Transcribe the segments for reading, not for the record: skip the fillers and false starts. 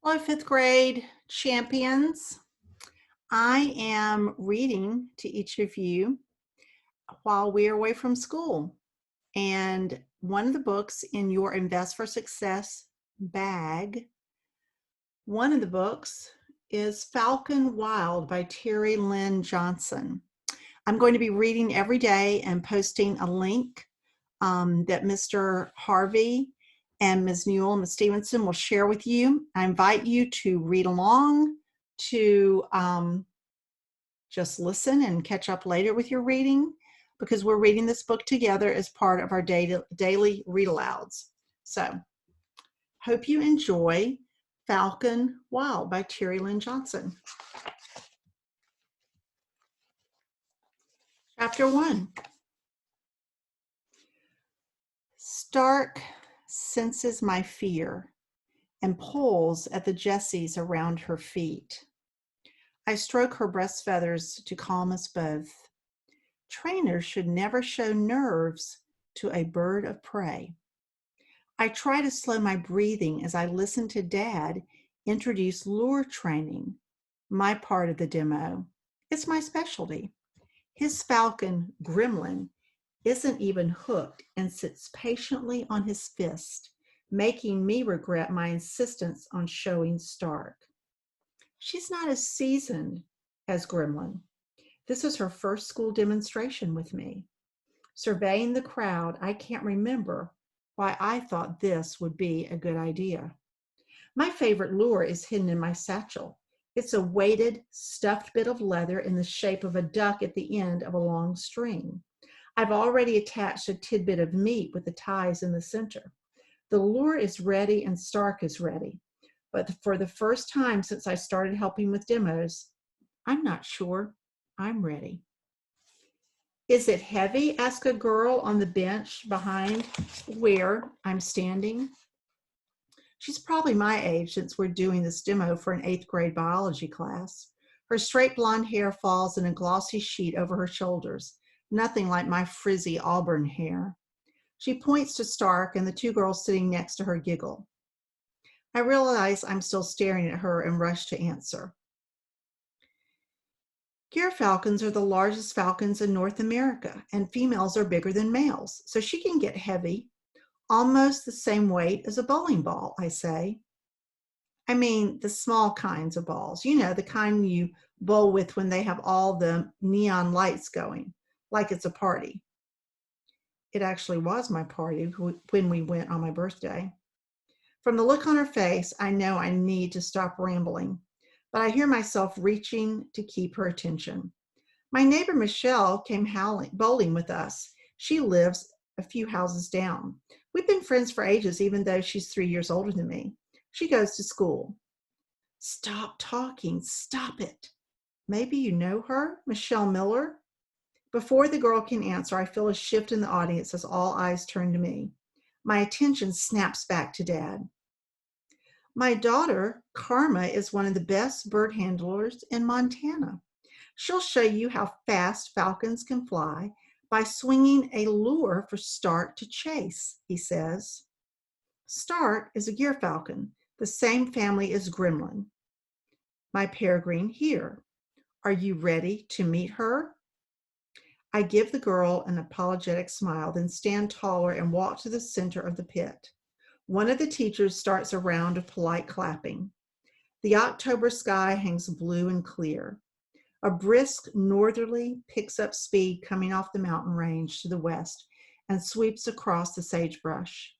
Hello, fifth grade champions. I am reading to each of you while we are away from school. And one of the books in your Invest for Success bag, one of the books is Falcon Wild by Lynn Johnson. I'm going to be reading every day and posting a link that Mr. Harvey and Ms. Newell and Ms. Stevenson will share with you. I invite you to read along, to just listen and catch up later with your reading, because we're reading this book together as part of our daily read alouds. So, hope you enjoy Falcon Wild by Lynn Johnson. Chapter 1. Stark senses my fear and pulls at the jesses around her feet. I stroke her breast feathers to calm us both. Trainers should never show nerves to a bird of prey. I try to slow my breathing as I listen to Dad introduce lure training, my part of the demo. It's my specialty. His falcon, Gremlin, isn't even hooked and sits patiently on his fist, making me regret my insistence on showing Stark. She's not as seasoned as Gremlin. This is her first school demonstration with me. Surveying the crowd, I can't remember why I thought this would be a good idea. My favorite lure is hidden in my satchel. It's a weighted, stuffed bit of leather in the shape of a duck at the end of a long string. I've already attached a tidbit of meat with the ties in the center. The lure is ready and Stark is ready. But for the first time since I started helping with demos, I'm not sure I'm ready. Is it heavy? Asked a girl on the bench behind where I'm standing. She's probably my age since we're doing this demo for an 8th grade biology class. Her straight blonde hair falls in a glossy sheet over her shoulders, nothing like my frizzy auburn hair. She points to Stark, and the two girls sitting next to her giggle. I realize I'm still staring at her and rush to answer. Falcons are the largest falcons in North America, and females are bigger than males, so she can get heavy, almost the same weight as a bowling ball, I say. I mean, the small kinds of balls, the kind you bowl with when they have all the neon lights going, like it's a party. It actually was my party when we went on my birthday. From the look on her face, I know I need to stop rambling, but I hear myself reaching to keep her attention. My neighbor Michelle came bowling with us. She lives a few houses down. We've been friends for ages, even though she's 3 years older than me. She goes to school. Stop talking. Stop it. Maybe you know her, Michelle Miller? Before the girl can answer, I feel a shift in the audience as all eyes turn to me. My attention snaps back to Dad. My daughter, Karma, is one of the best bird handlers in Montana. She'll show you how fast falcons can fly by swinging a lure for Stark to chase, he says. Stark is a gyrfalcon, the same family as Gremlin. My peregrine here. Are you ready to meet her? I give the girl an apologetic smile, then stand taller and walk to the center of the pit. One of the teachers starts a round of polite clapping. The October sky hangs blue and clear. A brisk northerly picks up speed coming off the mountain range to the west and sweeps across the sagebrush.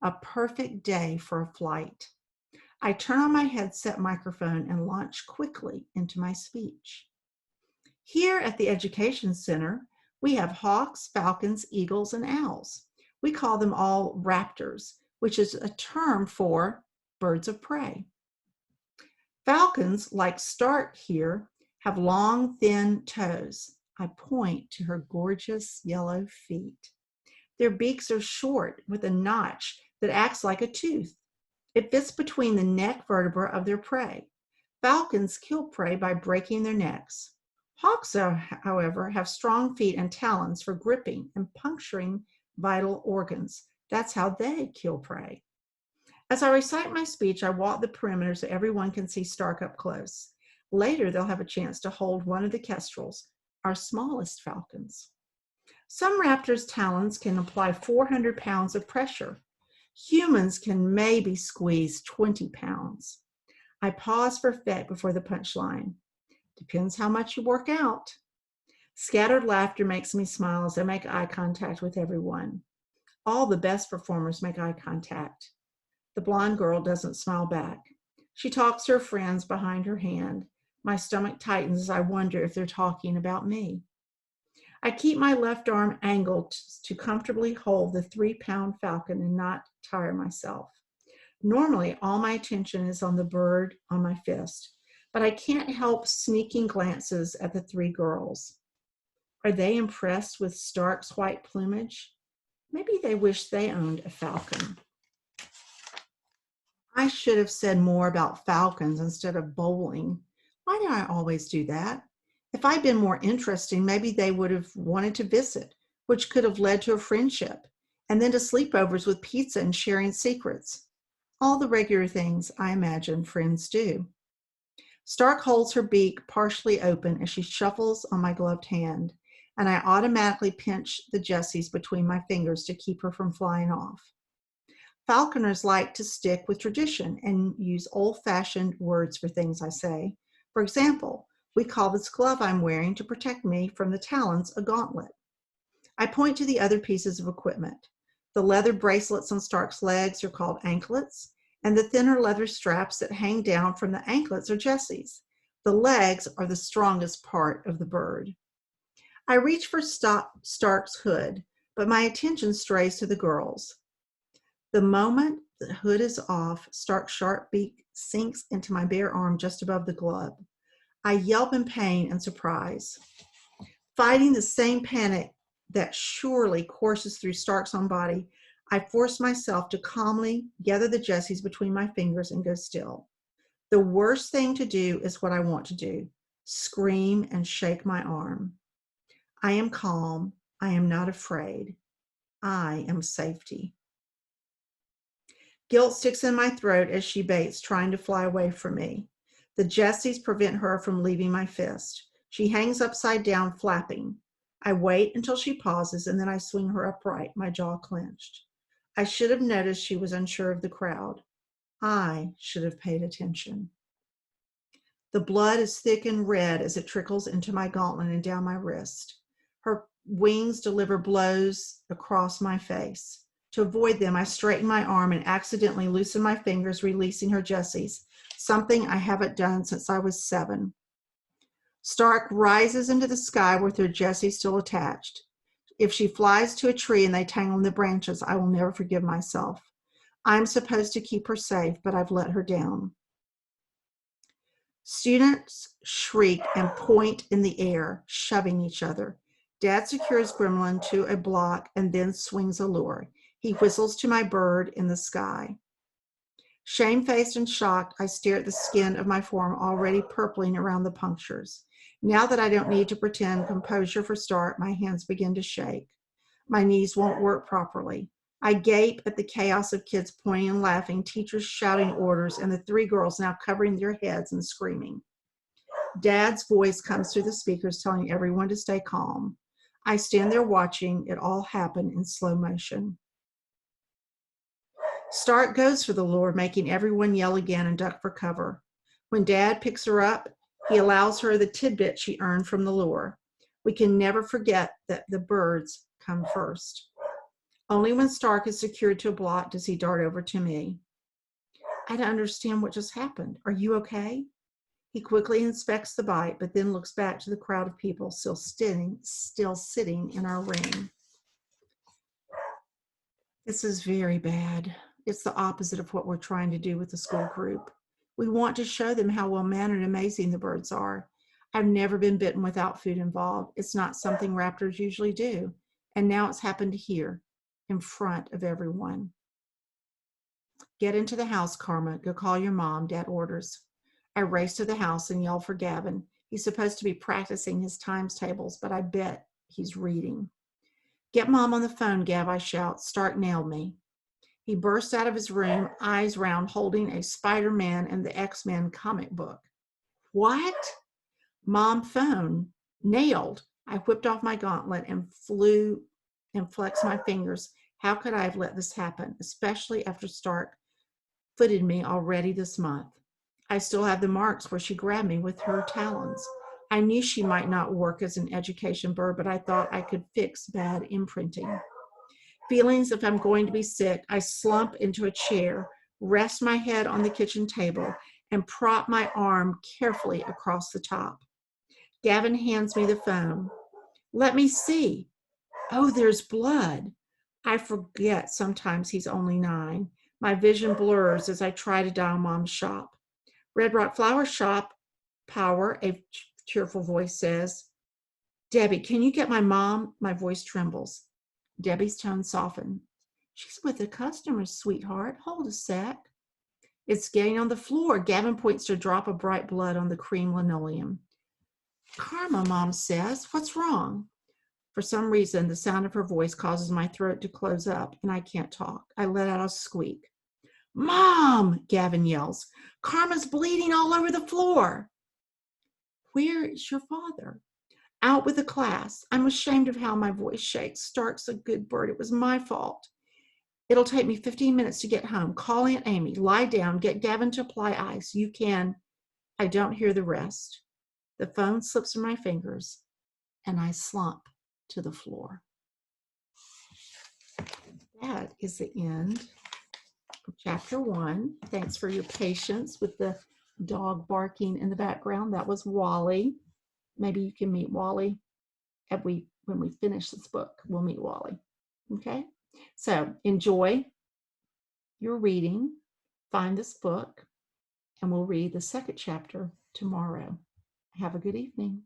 A perfect day for a flight. I turn on my headset microphone and launch quickly into my speech. Here at the Education Center, we have hawks, falcons, eagles, and owls. We call them all raptors, which is a term for birds of prey. Falcons, like Stark here, have long, thin toes. I point to her gorgeous yellow feet. Their beaks are short with a notch that acts like a tooth. It fits between the neck vertebra of their prey. Falcons kill prey by breaking their necks. Hawks, however, have strong feet and talons for gripping and puncturing vital organs. That's how they kill prey. As I recite my speech, I walk the perimeter so everyone can see Stark up close. Later, they'll have a chance to hold one of the kestrels, our smallest falcons. Some raptors' talons can apply 400 pounds of pressure. Humans can maybe squeeze 20 pounds. I pause for effect before the punchline. Depends how much you work out. Scattered laughter makes me smile as I make eye contact with everyone. All the best performers make eye contact. The blonde girl doesn't smile back. She talks to her friends behind her hand. My stomach tightens as I wonder if they're talking about me. I keep my left arm angled to comfortably hold the 3-pound falcon and not tire myself. Normally, all my attention is on the bird on my fist, but I can't help sneaking glances at the 3 girls. Are they impressed with Stark's white plumage? Maybe they wish they owned a falcon. I should have said more about falcons instead of bowling. Why do I always do that? If I'd been more interesting, maybe they would have wanted to visit, which could have led to a friendship, and then to sleepovers with pizza and sharing secrets. All the regular things I imagine friends do. Stark holds her beak partially open as she shuffles on my gloved hand, and I automatically pinch the Jessies between my fingers to keep her from flying off. Falconers like to stick with tradition and use old-fashioned words for things I say. For example, we call this glove I'm wearing to protect me from the talons a gauntlet. I point to the other pieces of equipment. The leather bracelets on Stark's legs are called anklets, and the thinner leather straps that hang down from the anklets are Jessies. The legs are the strongest part of the bird. I reach for Stark's hood, but my attention strays to the girls. The moment the hood is off, Stark's sharp beak sinks into my bare arm just above the glove. I yelp in pain and surprise. Fighting the same panic that surely courses through Stark's own body, I force myself to calmly gather the Jessies between my fingers and go still. The worst thing to do is what I want to do, scream and shake my arm. I am calm. I am not afraid. I am safety. Guilt sticks in my throat as she baits, trying to fly away from me. The Jessies prevent her from leaving my fist. She hangs upside down, flapping. I wait until she pauses, and then I swing her upright, my jaw clenched. I should have noticed she was unsure of the crowd. I should have paid attention. The blood is thick and red as it trickles into my gauntlet and down my wrist. Her wings deliver blows across my face. To avoid them, I straighten my arm and accidentally loosen my fingers, releasing her Jessies, something I haven't done since I was 7. Stark rises into the sky with her Jessie still attached. If she flies to a tree and they tangle in the branches, I will never forgive myself. I'm supposed to keep her safe, but I've let her down. Students shriek and point in the air, shoving each other. Dad secures Gremlin to a block and then swings a lure. He whistles to my bird in the sky. Shamefaced and shocked, I stare at the skin of my forearm already purpling around the punctures. Now that I don't need to pretend composure for Stark, my hands begin to shake. My knees won't work properly. I gape at the chaos of kids pointing and laughing, teachers shouting orders, and the 3 girls now covering their heads and screaming. Dad's voice comes through the speakers telling everyone to stay calm. I stand there watching it all happen in slow motion. Stark goes for the lure, making everyone yell again and duck for cover. When Dad picks her up, he allows her the tidbit she earned from the lure. We can never forget that the birds come first. Only when Stark is secured to a block does he dart over to me. I don't understand what just happened. Are you okay? He quickly inspects the bite, but then looks back to the crowd of people still sitting in our ring. This is very bad. It's the opposite of what we're trying to do with the school group. We want to show them how well-mannered and amazing the birds are. I've never been bitten without food involved. It's not something raptors usually do. And now it's happened here, in front of everyone. Get into the house, Karma. Go call your mom, Dad orders. I race to the house and yell for Gavin. He's supposed to be practicing his times tables, but I bet he's reading. Get Mom on the phone, Gav, I shout. Stark nailed me. He burst out of his room, eyes round, holding a Spider-Man and the X-Men comic book. What? Mom phone. Nailed. I whipped off my gauntlet and flew and flexed my fingers. How could I have let this happen, especially after Stark footed me already this month? I still have the marks where she grabbed me with her talons. I knew she might not work as an education bird, but I thought I could fix bad imprinting. Feelings if I'm going to be sick, I slump into a chair, rest my head on the kitchen table, and prop my arm carefully across the top. Gavin hands me the phone. Let me see. Oh, there's blood. I forget sometimes he's only 9. My vision blurs as I try to dial Mom's shop. Red Rock Flower Shop, Power, a cheerful voice says. Debbie, can you get my mom? My voice trembles. Debbie's tone softened. She's with a customer, sweetheart. Hold a sec. It's getting on the floor. Gavin points to a drop of bright blood on the cream linoleum. Karma, Mom says. What's wrong? For some reason, the sound of her voice causes my throat to close up, and I can't talk. I let out a squeak. Mom, Gavin yells. Karma's bleeding all over the floor. Where is your father? Out with the class. I'm ashamed of how my voice shakes. Stark's a good bird. It was my fault. It'll take me 15 minutes to get home. Call Aunt Amy. Lie down. Get Gavin to apply ice. You can. I don't hear the rest. The phone slips from my fingers, and I slump to the floor. That is the end of chapter 1. Thanks for your patience with the dog barking in the background. That was Wally. Maybe you can meet Wally when we finish this book. We'll meet Wally. Okay? So enjoy your reading. Find this book, and we'll read the second chapter tomorrow. Have a good evening.